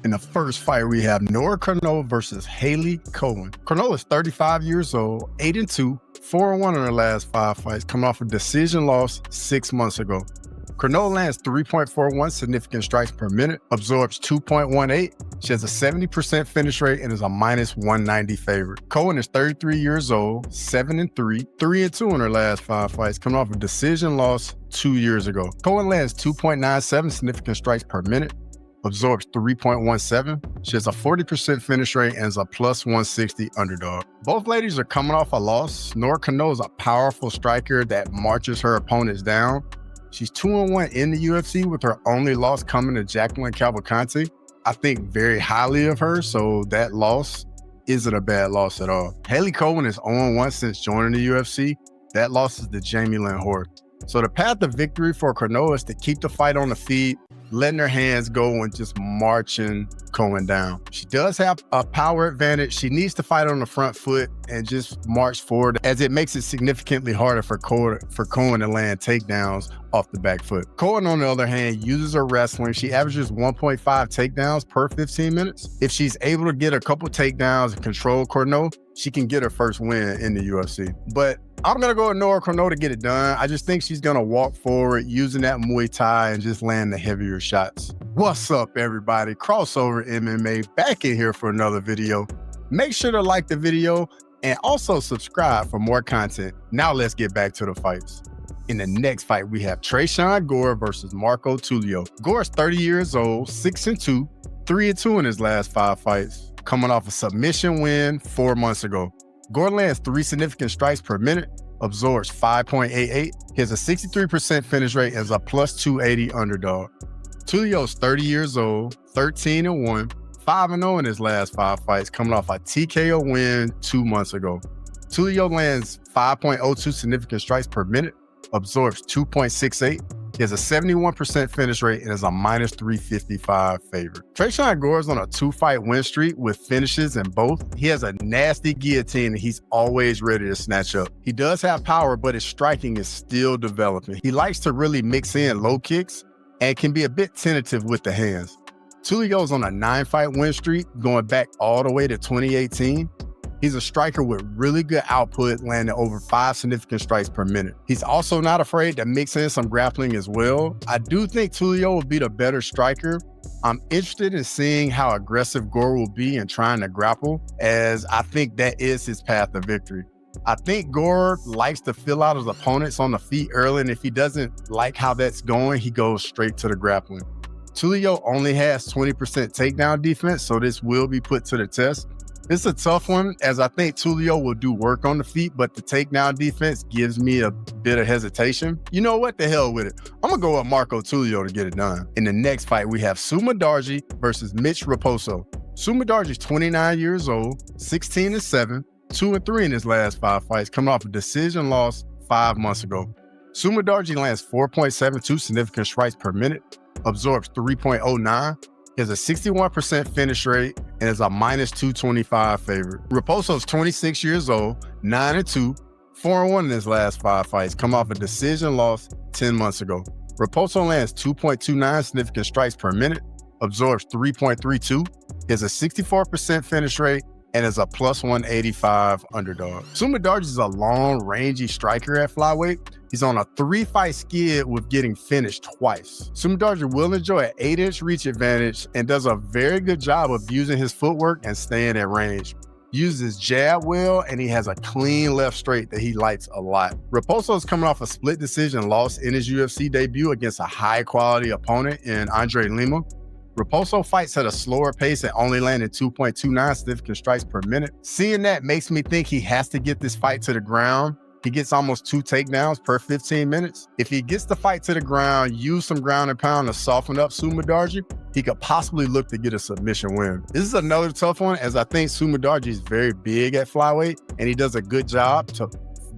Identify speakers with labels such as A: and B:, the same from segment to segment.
A: In the first fight, we have Nora Corneau versus Haley Cohen. Corneau is 35 years old, 8-2, 4-1 in her last 5 fights, coming off a decision loss 6 months ago. Corneau lands 3.41 significant strikes per minute, absorbs 2.18. She has a 70% finish rate and is a -190 favorite. Cohen is 33 years old, 7-3, 3-2 in her last 5 fights, coming off a decision loss 2 years ago. Cohen lands 2.97 significant strikes per minute, absorbs 3.17. She has a 40% finish rate and is a +160 underdog. Both ladies are coming off a loss. Nora Corneau is a powerful striker that marches her opponents down. She's 2-1 in the UFC with her only loss coming to Jacqueline Cavalcanti. I think very highly of her, so that loss isn't a bad loss at all. Haley Cohen is 0-1 since joining the UFC. That loss is to Jamie Lynn Hort. So the path to victory for Corneau is to keep the fight on the feet, letting her hands go and just marching Cohen down. She does have a power advantage. She needs to fight on the front foot and just march forward, as it makes it significantly harder for Cohen to land takedowns off the back foot. Cohen, on the other hand, uses her wrestling. She averages 1.5 takedowns per 15 minutes. If she's able to get a couple takedowns and control Corneau, she can get her first win in the UFC. But I'm going to go with Nora Corneau to get it done. I just think she's going to walk forward using that Muay Thai and just land the heavier shots. What's up, everybody? Crossover MMA back in here for another video. Make sure to like the video and also subscribe for more content. Now let's get back to the fights. In the next fight, we have Tresean Gore versus Marco Tulio. Gore is 30 years old, 6-2, 3-2 in his last 5 fights, coming off a submission win 4 months ago. Gore lands 3 significant strikes per minute, absorbs 5.88, he has a 63% finish rate and is a +280 underdog. Tulio's 30 years old, 13-1, 5-0 in his last 5 fights, coming off a TKO win 2 months ago. Tulio lands 5.02 significant strikes per minute, absorbs 2.68. He has a 71% finish rate and is a -355 favorite. Tresean Gore is on a 2-fight win streak with finishes in both. He has a nasty guillotine and he's always ready to snatch up. He does have power, but his striking is still developing. He likes to really mix in low kicks and can be a bit tentative with the hands. Tulio's on a 9-fight win streak, going back all the way to 2018. He's a striker with really good output, landing over 5 significant strikes per minute. He's also not afraid to mix in some grappling as well. I do think Tulio will be the better striker. I'm interested in seeing how aggressive Gore will be in trying to grapple, as I think that is his path to victory. I think Gore likes to fill out his opponents on the feet early, and if he doesn't like how that's going, he goes straight to the grappling. Tulio only has 20% takedown defense, so this will be put to the test. It's a tough one, as I think Tulio will do work on the feet, but the takedown defense gives me a bit of hesitation. You know what? The hell with it. I'm going to go with Marco Tulio to get it done. In the next fight, we have Sumadarji versus Mitch Raposo. Sumadarji is 29 years old, 16-7, 2-3 in his last 5 fights, coming off a decision loss 5 months ago. Sumadarji lands 4.72 significant strikes per minute, absorbs 3.09. He has a 61% finish rate and is a -225 favorite. Raposo's 26 years old, 9-2, 4-1 in his last 5 fights, come off a decision loss 10 months ago. Raposo lands 2.29 significant strikes per minute, absorbs 3.32. He has a 64% finish rate and is a +185 underdog. Sumadarji is a long, rangy striker at flyweight. He's on a 3-fight skid with getting finished twice. Sumadarji will enjoy an 8-inch reach advantage and does a very good job of using his footwork and staying at range. Uses his jab well, and he has a clean left straight that he likes a lot. Raposo is coming off a split decision loss in his UFC debut against a high-quality opponent in Andre Lima. Raposo fights at a slower pace and only landed 2.29 significant strikes per minute. Seeing that makes me think he has to get this fight to the ground. He gets almost 2 takedowns per 15 minutes. If he gets the fight to the ground, use some ground and pound to soften up Sumadarji, he could possibly look to get a submission win. This is another tough one, as I think Sumadarji is very big at flyweight and he does a good job to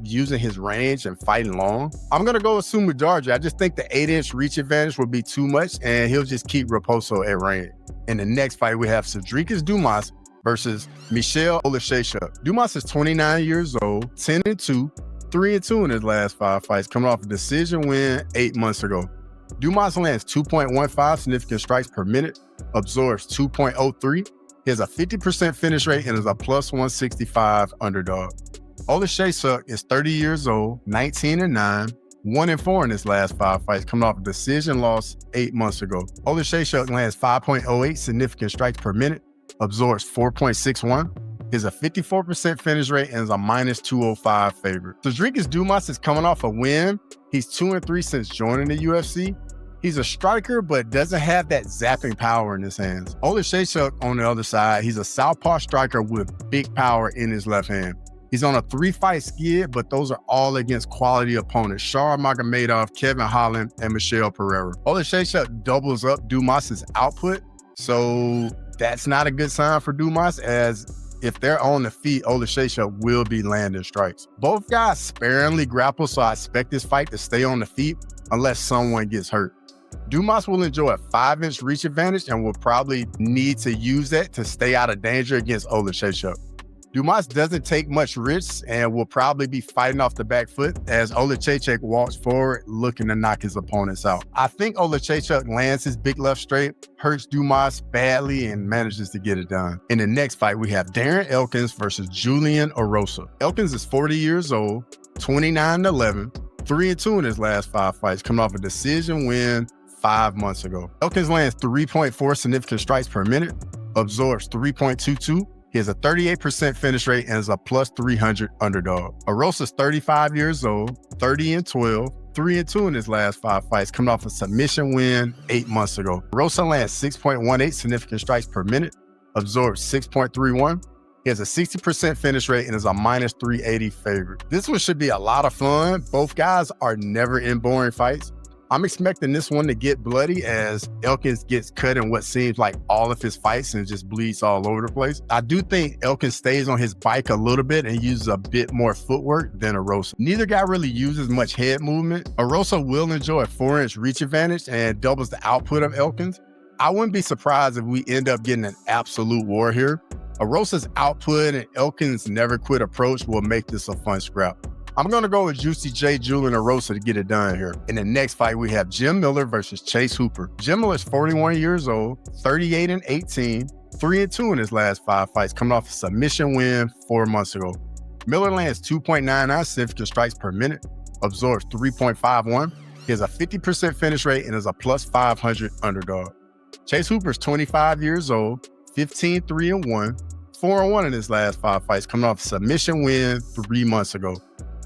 A: using his range and fighting long. I'm going to go with Sumadarji. I just think the 8-inch reach advantage will be too much and he'll just keep Raposo at range. In the next fight, we have Cedric Dumas versus Michel Olashechuk. Dumas is 29 years old, 10-2, 3-2 in his last 5 fights, coming off a decision win 8 months ago. Dumas lands 2.15 significant strikes per minute, absorbs 2.03. He has a 50% finish rate and is a plus 165 underdog. Oleksiejczuk is 30 years old, 19-9, 1-4 in his last 5 fights, coming off a decision loss 8 months ago. Oleksiejczuk lands 5.08 significant strikes per minute, absorbs 4.61. He has a 54% finish rate and is a minus 205 favorite. Cedric Dumas is coming off a win. He's 2-3 since joining the UFC. He's a striker, but doesn't have that zapping power in his hands. Oleksiejczuk, on the other side, he's a southpaw striker with big power in his left hand. He's on a 3-fight skid, but those are all against quality opponents: Shar Magomedov, Kevin Holland, and Michelle Pereira. Oleksiejczuk doubles up Dumas's output, so that's not a good sign for Dumas, as if they're on the feet, Oleksiejczuk will be landing strikes. Both guys sparingly grapple, so I expect this fight to stay on the feet unless someone gets hurt. Dumas will enjoy a 5-inch reach advantage and will probably need to use that to stay out of danger against Oleksiejczuk. Dumas doesn't take much risks and will probably be fighting off the back foot as Oleksiejczuk walks forward looking to knock his opponents out. I think Oleksiejczuk lands his big left straight, hurts Dumas badly, and manages to get it done. In the next fight, we have Darren Elkins versus Julian Erosa. Elkins is 40 years old, 29-11, 3-2 in his last 5 fights, coming off a decision win 5 months ago. Elkins lands 3.4 significant strikes per minute, absorbs 3.22. He has a 38% finish rate and is a plus 300 underdog. Erosa's 35 years old, 30-12, 3-2 in his last 5 fights, coming off a submission win 8 months ago. Erosa lands 6.18 significant strikes per minute, absorbs 6.31. He has a 60% finish rate and is a minus 380 favorite. This one should be a lot of fun. Both guys are never in boring fights. I'm expecting this one to get bloody as Elkins gets cut in what seems like all of his fights and just bleeds all over the place. I do think Elkins stays on his bike a little bit and uses a bit more footwork than Erosa. Neither guy really uses much head movement. Erosa will enjoy a 4-inch reach advantage and doubles the output of Elkins. I wouldn't be surprised if we end up getting an absolute war here. Erosa's output and Elkins' never quit approach will make this a fun scrap. I'm going to go with Juicy J. Julian Erosa to get it done here. In the next fight, we have Jim Miller versus Chase Hooper. Jim Miller is 41 years old, 38-18, 3-2 in his last 5 fights, coming off a submission win 4 months ago. Miller lands 2.99 significant strikes per minute, absorbs 3.51. He has a 50% finish rate and is a plus 500 underdog. Chase Hooper is 25 years old, 15-3-1, 4-1 in his last 5 fights, coming off a submission win 3 months ago.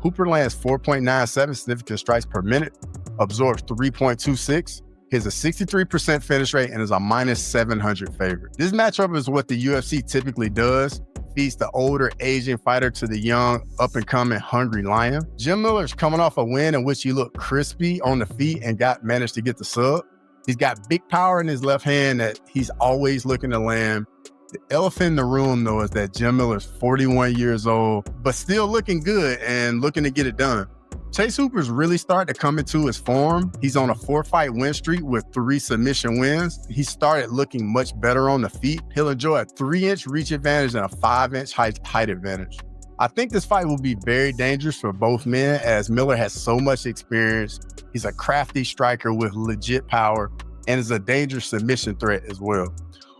A: Hooper lands 4.97 significant strikes per minute, absorbs 3.26. He has a 63% finish rate and is a minus 700 favorite. This matchup is what the UFC typically does, feeds the older Asian fighter to the young, up-and-coming hungry lion. Jim Miller's coming off a win in which he looked crispy on the feet and managed to get the sub. He's got big power in his left hand that he's always looking to land. The elephant in the room, though, is that Jim Miller's 41 years old, but still looking good and looking to get it done. Chase Hooper's really starting to come into his form. He's on a 4-fight win streak with 3 submission wins. He started looking much better on the feet. He'll enjoy a 3-inch reach advantage and a 5-inch height advantage. I think this fight will be very dangerous for both men as Miller has so much experience. He's a crafty striker with legit power and is a dangerous submission threat as well.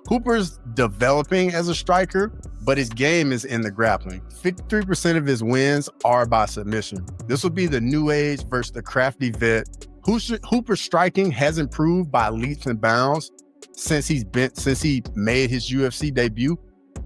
A: Hooper's developing as a striker, but his game is in the grappling. 53% of his wins are by submission. This will be the new age versus the crafty vet. Hooper's striking has improved by leaps and bounds since he made his UFC debut.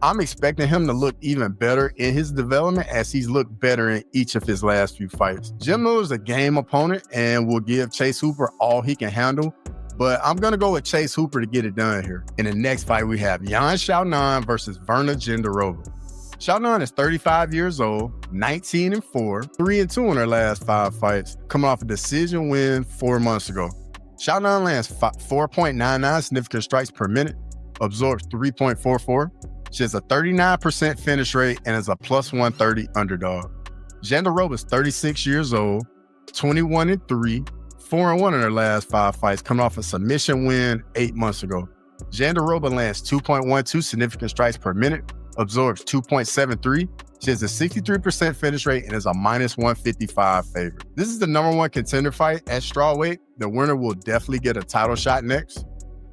A: I'm expecting him to look even better in his development as he's looked better in each of his last few fights. Jim Miller's a game opponent and will give Chase Hooper all he can handle, but I'm going to go with Chase Hooper to get it done here. In the next fight, we have Yan Xiaonan versus Verna Jandiroba. Xiaonan is 35 years old, 19-4, 3-2 in her last 5 fights, coming off a decision win 4 months ago. Xiaonan lands 4.99 significant strikes per minute, absorbs 3.44. She has a 39% finish rate and is a plus 130 underdog. Jandiroba is 36 years old, 21-3, 4-1 in her last 5 fights, coming off a submission win 8 months ago. Jandiroba lands 2.12 significant strikes per minute, absorbs 2.73. She has a 63% finish rate and is a -155 favorite. This is the #1 contender fight at strawweight. The winner will definitely get a title shot next.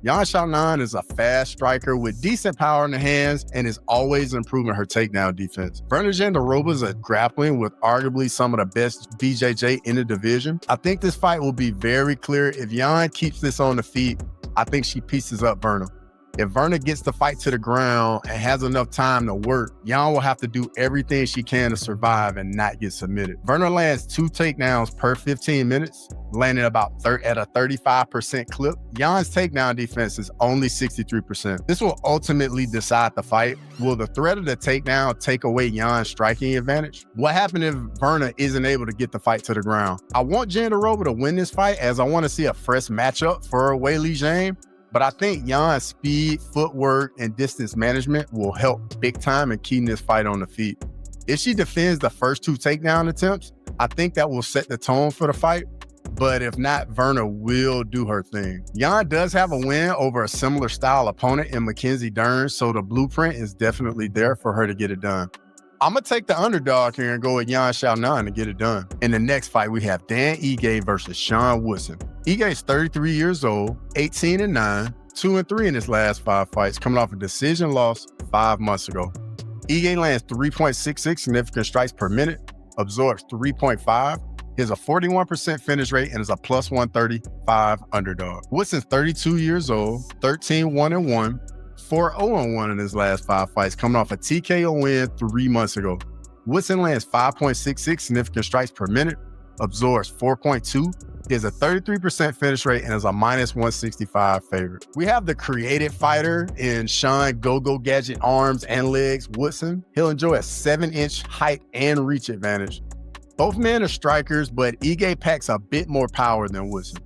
A: Yan Xiaonan is a fast striker with decent power in the hands and is always improving her takedown defense. Virna Jandiroba is grappling with arguably some of the best BJJ in the division. I think this fight will be very clear. If Yan keeps this on the feet, I think she pieces up Virna. If Virna gets the fight to the ground and has enough time to work, Yan will have to do everything she can to survive and not get submitted. Virna lands 2 takedowns per 15 minutes, landing at a 35% clip. Yan's takedown defense is only 63%. This will ultimately decide the fight. Will the threat of the takedown take away Yan's striking advantage? What happens if Virna isn't able to get the fight to the ground? I want Jandiroba to win this fight as I want to see a fresh matchup for Weili Zhang. But I think Yan's speed, footwork, and distance management will help big time in keeping this fight on the feet. If she defends the first 2 takedown attempts, I think that will set the tone for the fight. But if not, Virna will do her thing. Yan does have a win over a similar style opponent in Mackenzie Dern, so the blueprint is definitely there for her to get it done. I'm going to take the underdog here and go with Yan Xiaonan to get it done. In the next fight, we have Dan Ige versus Sean Woodson. Ige is 33 years old, 18-9, 2-3 in his last 5 fights, coming off a decision loss 5 months ago. Ige lands 3.66 significant strikes per minute, absorbs 3.5, he has a 41% finish rate, and is a +135 underdog. Woodson's 32 years old, 13-1-1, 4-0-1 in his last 5 fights, coming off a TKO win 3 months ago. Woodson lands 5.66 significant strikes per minute, absorbs 4.2, he has a 33% finish rate, and is a -165 favorite. We have the creative fighter in Sean Go-Go Gadget arms and legs, Woodson. He'll enjoy a 7-inch height and reach advantage. Both men are strikers, but Ige packs a bit more power than Woodson.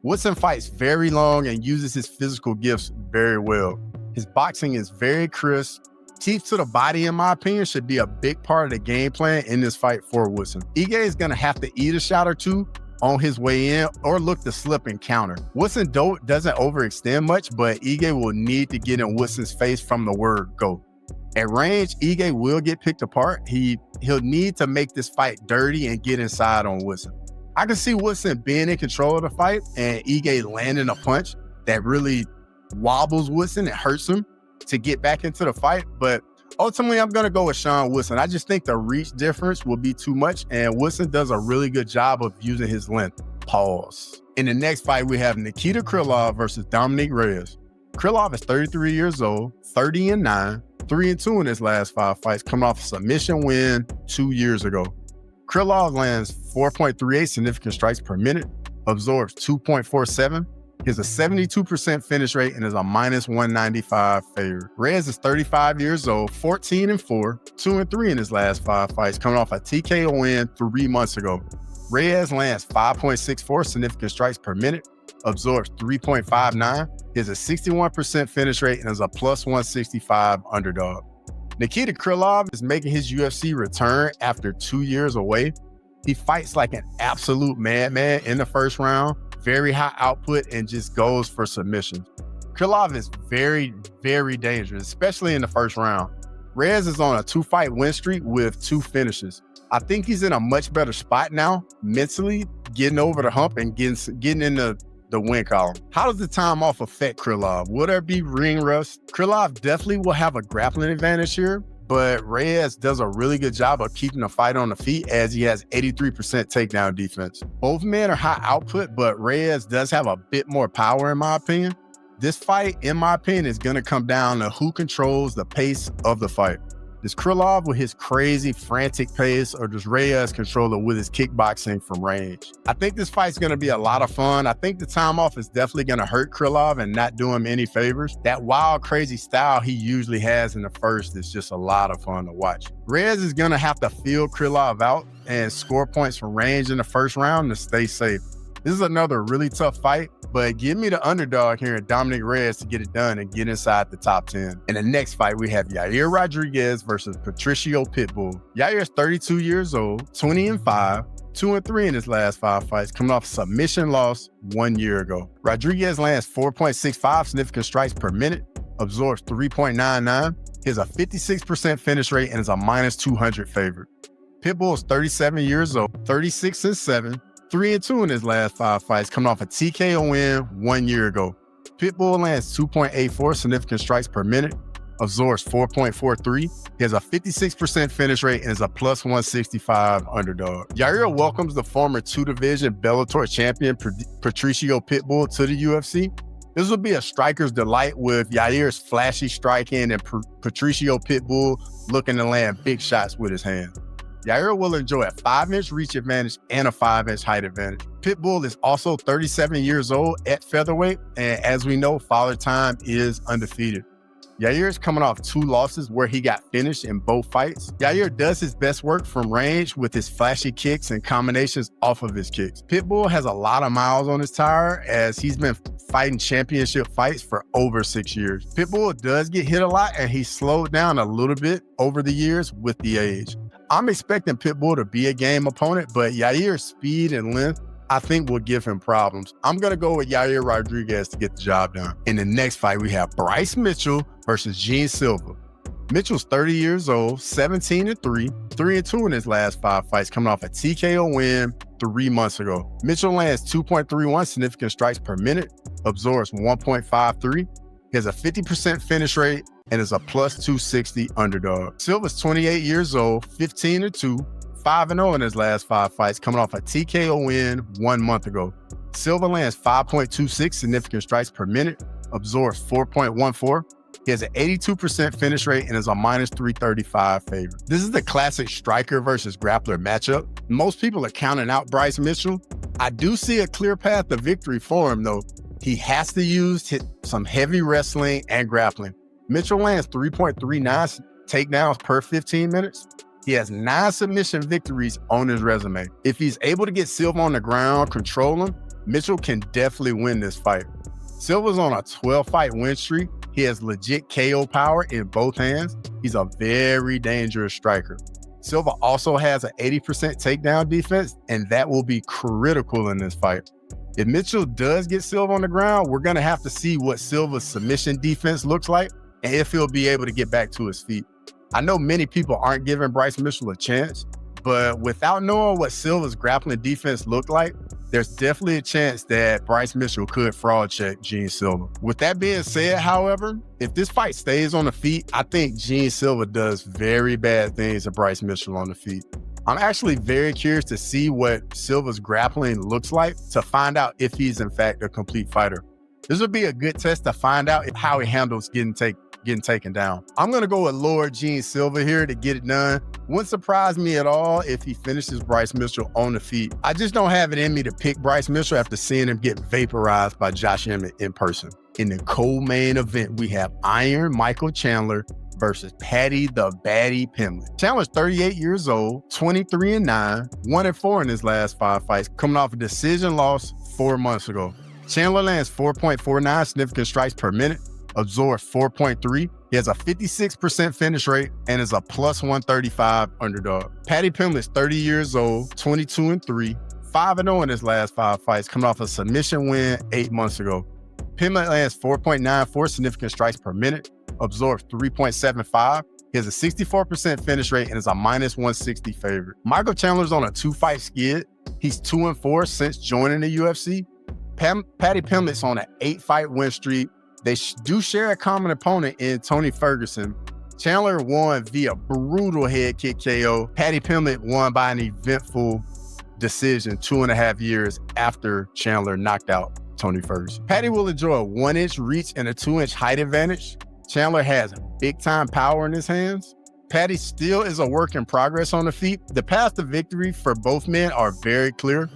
A: Woodson fights very long and uses his physical gifts very well. His boxing is very crisp. Teeth to the body, in my opinion, should be a big part of the game plan in this fight for Woodson. Ige is going to have to eat a shot or 2 on his way in or look to slip and counter. Woodson doesn't overextend much, but Ige will need to get in Woodson's face from the word go. At range, Ige will get picked apart. He'll need to make this fight dirty and get inside on Woodson. I can see Woodson being in control of the fight and Ige landing a punch that really wobbles Woodson and hurts him to get back into the fight. But ultimately, I'm going to go with Sean Woodson. I just think the reach difference will be too much, and Woodson does a really good job of using his length. Pause. In the next fight, we have Nikita Krylov versus Dominic Reyes. Krylov is 33 years old, 30-9, 3-2 in his last 5 fights, coming off a submission win 2 years ago. Krylov lands 4.38 significant strikes per minute, absorbs 2.47, he has a 72% finish rate, and is a -195 favorite. Reyes is 35 years old, 14-4, 2-3 in his last 5 fights, coming off a TKO win 3 months ago. Reyes lands 5.64 significant strikes per minute, absorbs 3.59, he has a 61% finish rate, and is a +165 underdog. Nikita Krylov is making his UFC return after 2 years away. He fights like an absolute madman in the first round, very high output, and just goes for submissions. Krylov is very, very dangerous, especially in the first round. Reyes is on a 2-fight win streak with 2 finishes. I think he's in a much better spot now, mentally, getting over the hump and getting in the win column. How does the time off affect Krylov? Will there be ring rust? Krylov definitely will have a grappling advantage here, but Reyes does a really good job of keeping the fight on the feet as he has 83% takedown defense. Both men are high output, but Reyes does have a bit more power in my opinion. This fight, in my opinion, is going to come down to who controls the pace of the fight. Does Krylov with his crazy, frantic pace, or does Reyes control it with his kickboxing from range? I think this fight's going to be a lot of fun. I think the time off is definitely going to hurt Krylov and not do him any favors. That wild, crazy style he usually has in the first is just a lot of fun to watch. Reyes is going to have to feel Krylov out and score points from range in the first round to stay safe. This is another really tough fight, but give me the underdog here in Dominic Reyes to get it done and get inside the top 10. In the next fight, we have Yair Rodriguez versus Patricio Pitbull. Yair is 32 years old, 20-5, 2-3 in his last 5 fights, coming off a submission loss 1 year ago. Rodriguez lands 4.65 significant strikes per minute, absorbs 3.99, He has a 56% finish rate and is a -200 favorite. Pitbull is 37 years old, 36-7, 3-2 in his last 5 fights, coming off a TKO win 1 year ago. Pitbull lands 2.84 significant strikes per minute, absorbs 4.43. He has a 56% finish rate and is a +165 underdog. Yair welcomes the former 2-division Bellator champion Patricio Pitbull to the UFC. This will be a striker's delight with Yair's flashy striking and Patricio Pitbull looking to land big shots with his hands. Yair will enjoy a 5-inch reach advantage and a 5-inch height advantage. Pitbull is also 37 years old at featherweight, and as we know, Father Time is undefeated. Yair is coming off 2 losses where he got finished in both fights. Yair does his best work from range with his flashy kicks and combinations off of his kicks. Pitbull has a lot of miles on his tire as he's been fighting championship fights for over 6 years. Pitbull does get hit a lot and he's slowed down a little bit over the years with the age. I'm expecting Pitbull to be a game opponent, but Yair's speed and length I think will give him problems. I'm going to go with Yair Rodriguez to get the job done. In the next fight, we have Bryce Mitchell versus Gene Silva. Mitchell's 30 years old, 17-3, 3-2 in his last 5 fights, coming off a TKO win 3 months ago. Mitchell lands 2.31 significant strikes per minute, absorbs 1.53. He has a 50% finish rate and is a +260 underdog. Silva's 28 years old, 15-2, 5-0 in his last 5 fights, coming off a TKO win 1 month ago. Silva lands 5.26 significant strikes per minute, absorbs 4.14. He has an 82% finish rate and is a -335 favorite. This is the classic striker versus grappler matchup. Most people are counting out Bryce Mitchell. I do see a clear path to victory for him, though. He has to use some heavy wrestling and grappling. Mitchell lands 3.39 takedowns per 15 minutes. He has 9 submission victories on his resume. If he's able to get Silva on the ground, control him, Mitchell can definitely win this fight. Silva's on a 12-fight win streak. He has legit KO power in both hands. He's a very dangerous striker. Silva also has an 80% takedown defense, and that will be critical in this fight. If Mitchell does get Silva on the ground, we're going to have to see what Silva's submission defense looks like and if he'll be able to get back to his feet. I know many people aren't giving Bryce Mitchell a chance, but without knowing what Silva's grappling defense looked like, there's definitely a chance that Bryce Mitchell could fraud check Gene Silva. With that being said, however, if this fight stays on the feet, I think Gene Silva does very bad things to Bryce Mitchell on the feet. I'm actually very curious to see what Silva's grappling looks like to find out if he's in fact a complete fighter. This would be a good test to find out how he handles getting taken down. I'm going to go with Lord Gene Silva here to get it done. Wouldn't surprise me at all if he finishes Bryce Mitchell on the feet. I just don't have it in me to pick Bryce Mitchell after seeing him get vaporized by Josh Emmett in person. In the co-main event, we have Iron Michael Chandler versus Paddy the Baddy Pimblett. Chandler's 38 years old, 23-9, 1-4 in his last 5 fights, coming off a decision loss 4 months ago. Chandler lands 4.49 significant strikes per minute, absorbs 4.3. He has a 56% finish rate and is a +135 underdog. Paddy Pimblett's 30 years old, 22-3, 5-0 in his last 5 fights, coming off a submission win 8 months ago. Pimblett lands 4.94 significant strikes per minute, absorbs 3.75. He has a 64% finish rate and is a -160 favorite. Michael Chandler's on a 2-fight skid. He's 2-4 since joining the UFC. Paddy Pimblett's on an 8-fight win streak. They do share a common opponent in Tony Ferguson. Chandler won via brutal head kick KO. Paddy Pimblett won by an eventful decision 2.5 years after Chandler knocked out Tony Ferguson. Paddy will enjoy a 1-inch reach and a 2-inch height advantage. Chandler has big-time power in his hands. Paddy still is a work in progress on the feet. The path to victory for both men are very clear.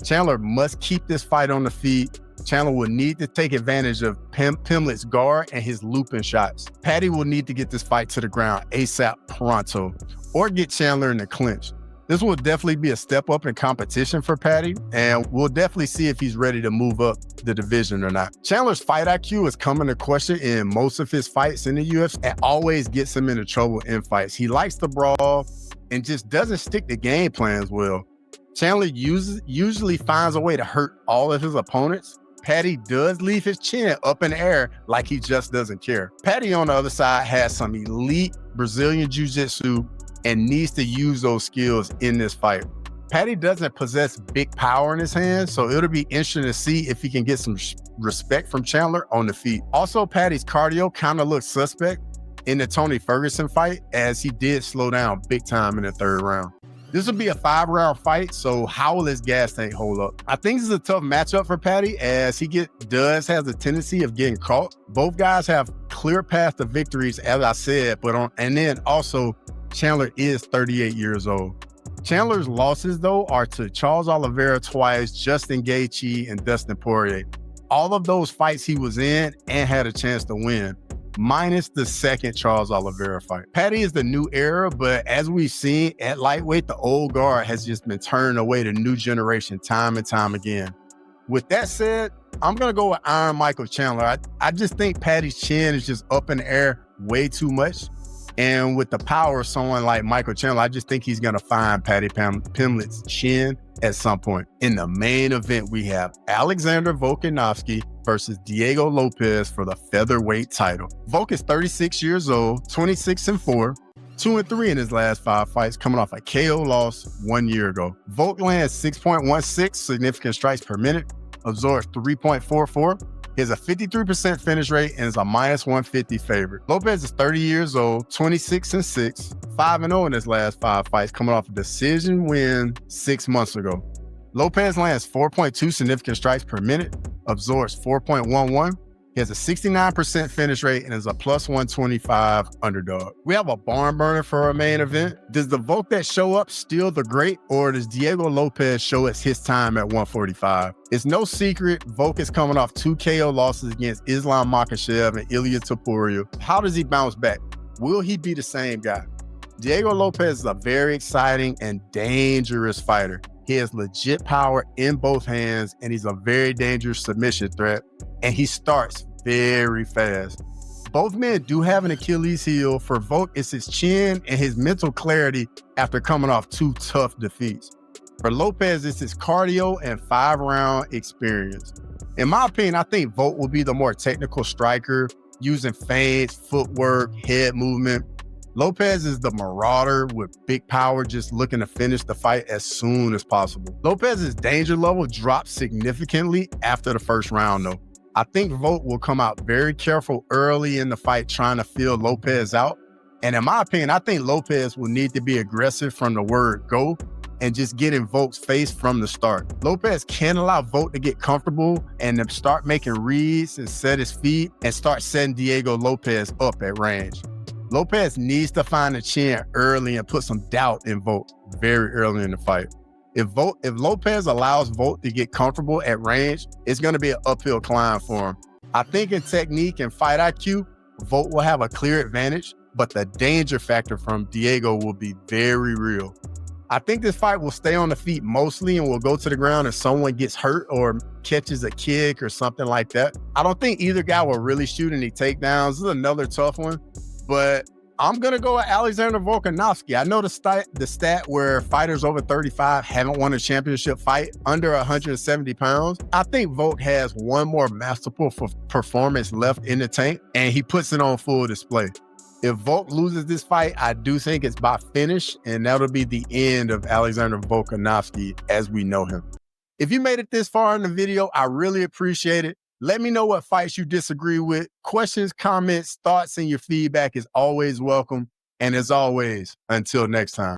A: Chandler must keep this fight on the feet. Chandler will need to take advantage of Pimblett's guard and his looping shots. Paddy will need to get this fight to the ground ASAP pronto or get Chandler in the clinch. This will definitely be a step up in competition for Paddy, and we'll definitely see if he's ready to move up the division or not. Chandler's fight IQ is coming to question in most of his fights in the UFC and always gets him into trouble in fights. He likes to brawl and just doesn't stick to game plans well. Chandler usually finds a way to hurt all of his opponents, Paddy does leave his chin up in the air like he just doesn't care. Paddy, on the other side, has some elite Brazilian jiu-jitsu and needs to use those skills in this fight. Paddy doesn't possess big power in his hands, so it'll be interesting to see if he can get some respect from Chandler on the feet. Also, Paddy's cardio kind of looks suspect in the Tony Ferguson fight, as he did slow down big time in the third round. This will be a 5-round fight, so how will his gas tank hold up? I think this is a tough matchup for Paddy, as he has a tendency of getting caught. Both guys have clear path to victories, as I said, and then also Chandler is 38 years old. Chandler's losses, though, are to Charles Oliveira twice, Justin Gaethje, and Dustin Poirier. All of those fights he was in and had a chance to win, minus the second Charles Oliveira fight. Paddy is the new era, but as we've seen at lightweight, the old guard has just been turning away the new generation time and time again. With that said, I'm going to go with Iron Michael Chandler. I just think Paddy's chin is just up in the air way too much. And with the power of someone like Michael Chandler, I just think he's going to find Paddy Pimblett's chin at some point. In the main event, we have Alexander Volkanovski versus Diego Lopes for the featherweight title. Volk is 36 years old, 26-4, 2-3 in his last 5 fights, coming off a KO loss 1 year ago. Volk lands 6.16 significant strikes per minute, absorbs 3.44. He has a 53% finish rate and is a -150 favorite. Lopes is 30 years old, 26-6, 5-0 in his last 5 fights, coming off a decision win 6 months ago. Lopes lands 4.2 significant strikes per minute, absorbs 4.11. He has a 69% finish rate and is a +125 underdog. We have a barn burner for our main event. Does the Volk that show up steal the great, or does Diego Lopes show us his time at 145? It's no secret Volk is coming off 2 KO losses against Islam Makhachev and Ilia Topuria. How does he bounce back? Will he be the same guy? Diego Lopes is a very exciting and dangerous fighter. He has legit power in both hands, and he's a very dangerous submission threat, and he starts very fast. Both men do have an Achilles heel. For Volk, it's his chin and his mental clarity after coming off 2 tough defeats. For Lopes, it's his cardio and 5-round experience. In my opinion, I think Volk will be the more technical striker, using feints, footwork, head movement. Lopes is the marauder with big power, just looking to finish the fight as soon as possible. Lopes' danger level drops significantly after the first round, though. I think Volk will come out very careful early in the fight, trying to feel Lopes out. And in my opinion, I think Lopes will need to be aggressive from the word go and just get in Volk's face from the start. Lopes can allow Volk to get comfortable and then start making reads and set his feet and start setting Diego Lopes up at range. Lopes needs to find a chin early and put some doubt in Volk very early in the fight. If Lopes allows Volk to get comfortable at range, it's going to be an uphill climb for him. I think in technique and fight IQ, Volk will have a clear advantage, but the danger factor from Diego will be very real. I think this fight will stay on the feet mostly and will go to the ground if someone gets hurt or catches a kick or something like that. I don't think either guy will really shoot any takedowns. This is another tough one, but I'm going to go with Alexander Volkanovski. I know the stat where fighters over 35 haven't won a championship fight under 170 pounds. I think Volk has one more masterful performance left in the tank, and he puts it on full display. If Volk loses this fight, I do think it's by finish, and that'll be the end of Alexander Volkanovski as we know him. If you made it this far in the video, I really appreciate it. Let me know what fights you disagree with. Questions, comments, thoughts, and your feedback is always welcome. And as always, until next time.